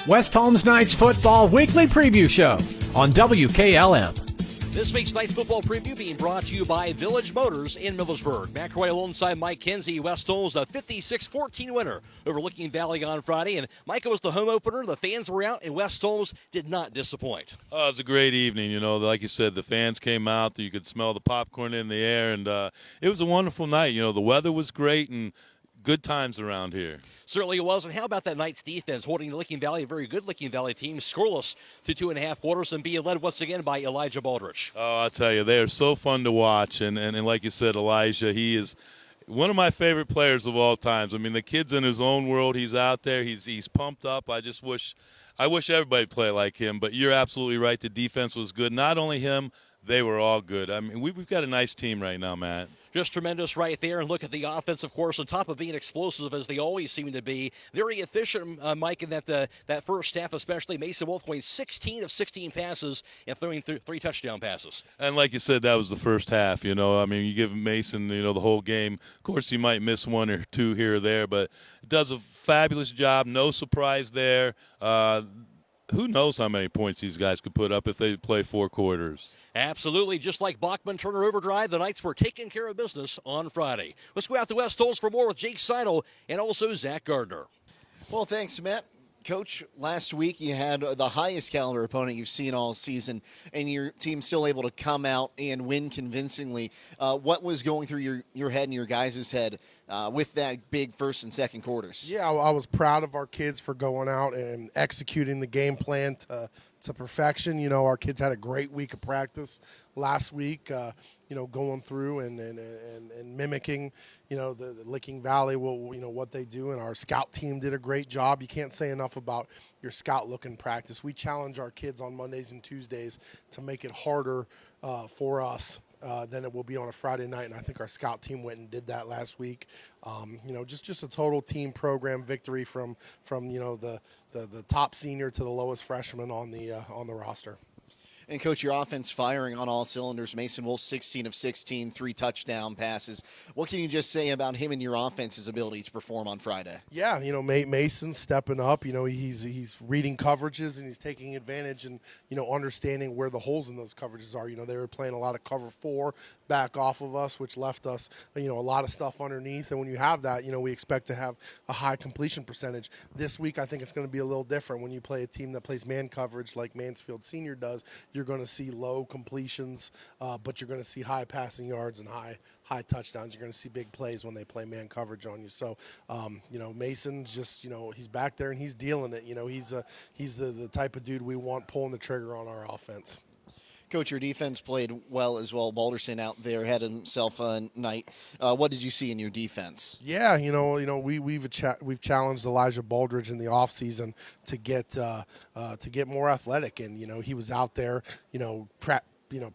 West Holmes Knights Football Weekly Preview Show on WKLM. This week's Knights Football Preview being brought to you by Village Motors in Millersburg. Matt Croy alongside Mike Kinsey. West Holmes, a 56-14 winner over Licking Valley on Friday. And Mike, it was the home opener. The fans were out, and West Holmes did not disappoint. Oh, it was a great evening. Like you said, the fans came out. You could smell the popcorn in the air, and it was a wonderful night. The weather was great, and good times around here. Certainly it was. And how about that Knights defense holding Licking Valley, a very good Licking Valley team, scoreless through 2.5 quarters and being led once again by Elijah Baldrige. Oh, I'll tell you, they are so fun to watch. And like you said, Elijah, he is one of my favorite players of all times. I mean, the kid's in his own world. He's out there. He's pumped up. I wish everybody played like him. But you're absolutely right. The defense was good. Not only him, they were all good. I mean, we've got a nice team right now, Matt. Just tremendous right there. And look at the offense, of course, on top of being explosive as they always seem to be. Very efficient, Mike, in that first half especially. Mason Wolfe going 16 of 16 passes and throwing 3 touchdown passes. And like you said, that was the first half. I mean, you give Mason, the whole game. Of course, he might miss one or two here or there, but does a fabulous job. No surprise there. Who knows how many points these guys could put up if they play 4 quarters. Absolutely. Just like Bachman Turner Overdrive, the Knights were taking care of business on Friday. Let's go out to West Holmes for more with Jake Sidle and also Zach Gardner. Well, thanks, Matt. Coach, last week you had the highest caliber opponent you've seen all season, and your team still able to come out and win convincingly. What was going through your head and your guys' head with that big first and second quarters? Yeah, I was proud of our kids for going out and executing the game plan to perfection. Our kids had a great week of practice last week, going through and mimicking, the Licking Valley, what they do. And our scout team did a great job. You can't say enough about your scout-looking practice. We challenge our kids on Mondays and Tuesdays to make it harder for us than it will be on a Friday night, and I think our scout team went and did that last week. Just a total team program victory from the top senior to the lowest freshman on the roster. And, Coach, your offense firing on all cylinders. Mason Wolfe, 16 of 16, 3 touchdown passes. What can you just say about him and your offense's ability to perform on Friday? Yeah, Mason's stepping up. He's reading coverages and he's taking advantage and, understanding where the holes in those coverages are. They were playing a lot of cover 4 back off of us, which left us, a lot of stuff underneath. And when you have that, we expect to have a high completion percentage. This week, I think it's going to be a little different. When you play a team that plays man coverage like Mansfield Senior does, you're going to see low completions, but you're going to see high passing yards and high touchdowns. You're going to see big plays when they play man coverage on you. So, Mason's just, he's back there and he's dealing it. He's the type of dude we want pulling the trigger on our offense. Coach, your defense played well as well. Balderson out there had himself a night. What did you see in your defense? Yeah, we've challenged Elijah Baldrige in the offseason to get more athletic, and he was out there,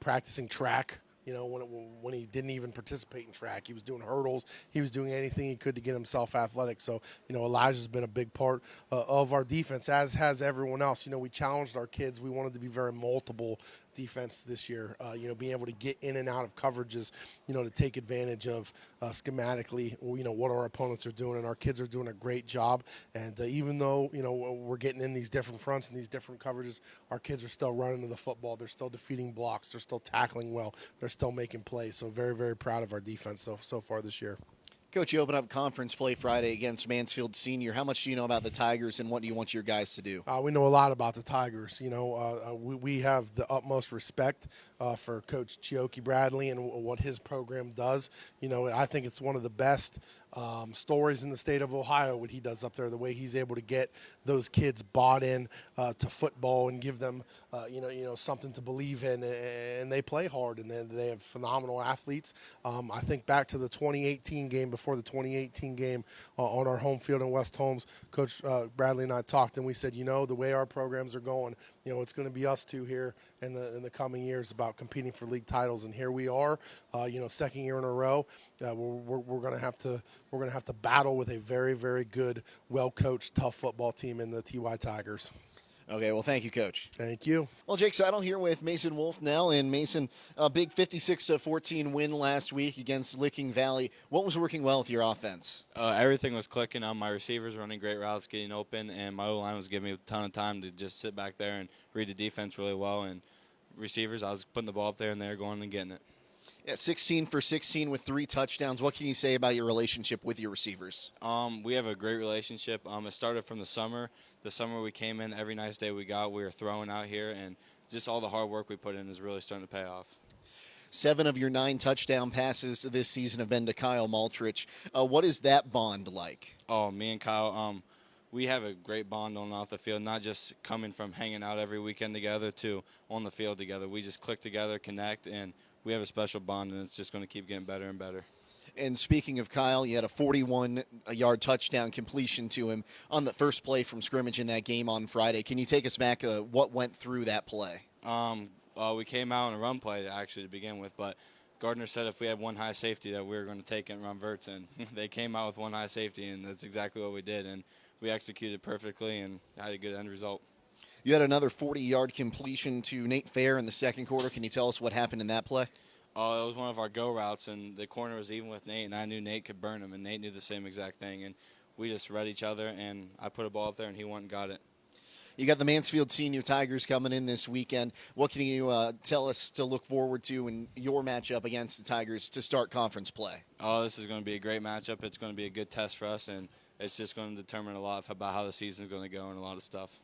practicing track. When he didn't even participate in track, he was doing hurdles. He was doing anything he could to get himself athletic. So, Elijah's been a big part of our defense, as has everyone else. We challenged our kids. We wanted to be very multiple defense this year, being able to get in and out of coverages, to take advantage of schematically, what our opponents are doing. And our kids are doing a great job. And even though, we're getting in these different fronts and these different coverages, our kids are still running to the football. They're still defeating blocks. They're still tackling well. They're still making plays. So very, very proud of our defense so far this year. Coach, you open up conference play Friday against Mansfield Senior. How much do you know about the Tigers, and what do you want your guys to do? We know a lot about the Tigers. We have the utmost respect for Coach Chioke Bradley and what his program does. I think it's one of the best stories in the state of Ohio, what he does up there, the way he's able to get those kids bought in to football and give them, something to believe in, and they play hard, and they have phenomenal athletes. I think back to the 2018 game, before the 2018 game on our home field in West Holmes, Coach Bradley and I talked, and we said, the way our programs are going, it's going to be us two here in the coming years about competing for league titles, and here we are, second year in a row. We're going to have to battle with a very, very good, well-coached, tough football team in the TY Tigers. Okay, well, thank you, Coach. Thank you. Well, Jake Sidle here with Mason Wolfe now, and Mason, a big 56-14 win last week against Licking Valley. What was working well with your offense? Everything was clicking. My receivers running great routes, getting open, and my O-line was giving me a ton of time to just sit back there and read the defense really well. And receivers, I was putting the ball up there, and they were going and getting it. Yeah, 16 for 16 with 3 touchdowns. What can you say about your relationship with your receivers? We have a great relationship. It started from the summer. The summer we came in, every nice day we were throwing out here, and just all the hard work we put in is really starting to pay off. 7 of your 9 touchdown passes this season have been to Kyle Maltrich. What is that bond like? Oh, me and Kyle, we have a great bond on and off the field, not just coming from hanging out every weekend together to on the field together. We just click together, connect, and we have a special bond, and it's just going to keep getting better and better. And speaking of Kyle, you had a 41-yard touchdown completion to him on the first play from scrimmage in that game on Friday. Can you take us back what went through that play? We came out in a run play, actually, to begin with, but Gardner said if we had one high safety that we were going to take it and run verts, and they came out with one high safety, and that's exactly what we did, and we executed perfectly and had a good end result. You had another 40-yard completion to Nate Fair in the second quarter. Can you tell us what happened in that play? It was one of our go routes, and the corner was even with Nate, and I knew Nate could burn him, and Nate knew the same exact thing. And we just read each other, and I put a ball up there, and he went and got it. You got the Mansfield Senior Tigers coming in this weekend. What can you tell us to look forward to in your matchup against the Tigers to start conference play? Oh, this is going to be a great matchup. It's going to be a good test for us, and it's just going to determine a lot about how the season is going to go and a lot of stuff.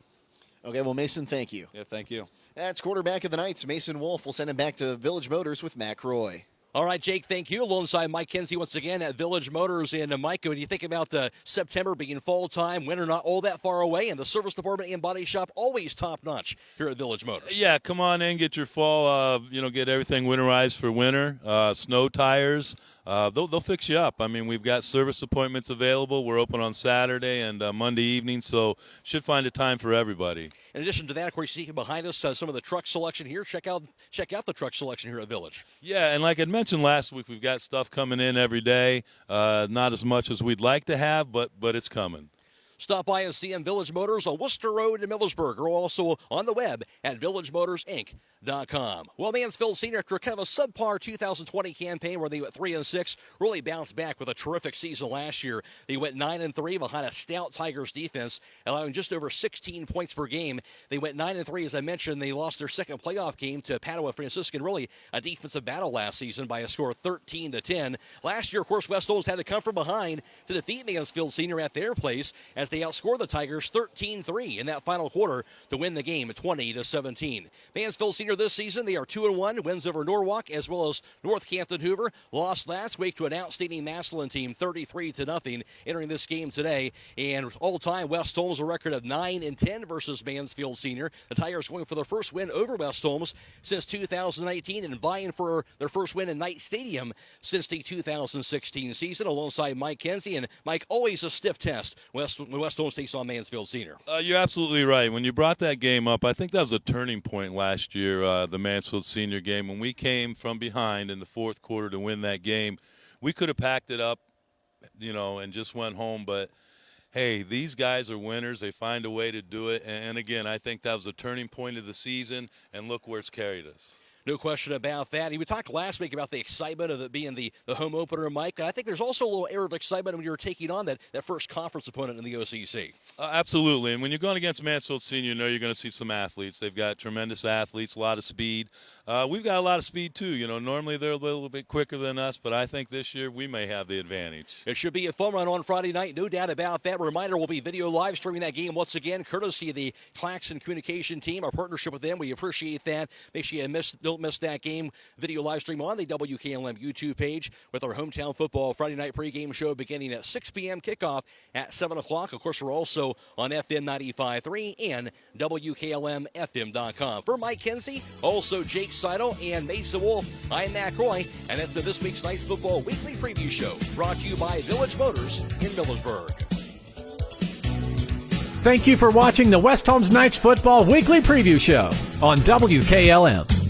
Okay, well, Mason, thank you. Yeah, thank you. That's quarterback of the Knights, Mason Wolfe. We'll send him back to Village Motors with Matt Croy. All right, Jake, thank you. Alongside Mike Kinsey once again at Village Motors. And Mike, when you think about September being fall time, winter not all that far away, and the service department and body shop always top-notch here at Village Motors. Yeah, come on in, get your fall, get everything winterized for winter, snow tires. They'll fix you up. I mean, we've got service appointments available. We're open on Saturday and Monday evening, so should find a time for everybody. In addition to that, of course, you see behind us some of the truck selection here. Check out the truck selection here at Village. Yeah, and like I mentioned last week, we've got stuff coming in every day. Not as much as we'd like to have, but it's coming. Stop by and see them, Village Motors on Worcester Road in Millersburg, or also on the web at villagemotorsinc.com. Well, Mansfield Senior, after kind of a subpar 2020 campaign where they went 3-6, really bounced back with a terrific season last year. They went 9-3 behind a stout Tigers defense, allowing just over 16 points per game. They went 9-3, as I mentioned. They lost their second playoff game to Padua Franciscan, really a defensive battle last season by a score of 13-10. Last year, of course, West Holmes had to come from behind to defeat Mansfield Senior at their place as they outscored the Tigers 13-3 in that final quarter to win the game 20-17. Mansfield Senior this season, they are 2-1, wins over Norwalk as well as Northampton Hoover. Lost last week to an outstanding Massillon team 33-0 entering this game today. And all-time West Holmes a record of 9-10 versus Mansfield Senior. The Tigers going for their first win over West Holmes since 2019 and vying for their first win in Knight Stadium since the 2016 season, alongside Mike Kinsey. And Mike, always a stiff test when West Holmes takes on Mansfield Senior. You're absolutely right. When you brought that game up, I think that was a turning point last year, the Mansfield Senior game. When we came from behind in the fourth quarter to win that game, we could have packed it up, and just went home. But, hey, these guys are winners. They find a way to do it. And again, I think that was a turning point of the season, and look where it's carried us. No question about that. We talked last week about the excitement of it being the home opener, Mike. And I think there's also a little air of excitement when you're taking on that first conference opponent in the OCC. Absolutely. And when you're going against Mansfield Senior, you're going to see some athletes. They've got tremendous athletes, a lot of speed. We've got a lot of speed, too. Normally they're a little bit quicker than us, but I think this year we may have the advantage. It should be a fun run on Friday night, no doubt about that. Reminder, we'll be video live streaming that game once again, courtesy of the Claxon Communication team, our partnership with them. We appreciate that. Make sure you don't miss that game. Video live stream on the WKLM YouTube page with our hometown football Friday night pregame show beginning at 6 p.m. kickoff at 7 o'clock. Of course, we're also on FM 95.3 and WKLM-FM.com. For Mike Kinsey, also Jake Sidle and Mason Wolfe, I'm Matt Croy, and that's been this week's Knights Football Weekly Preview Show, brought to you by Village Motors in Millersburg. Thank you for watching the West Holmes Knights Football Weekly Preview Show on WKLM.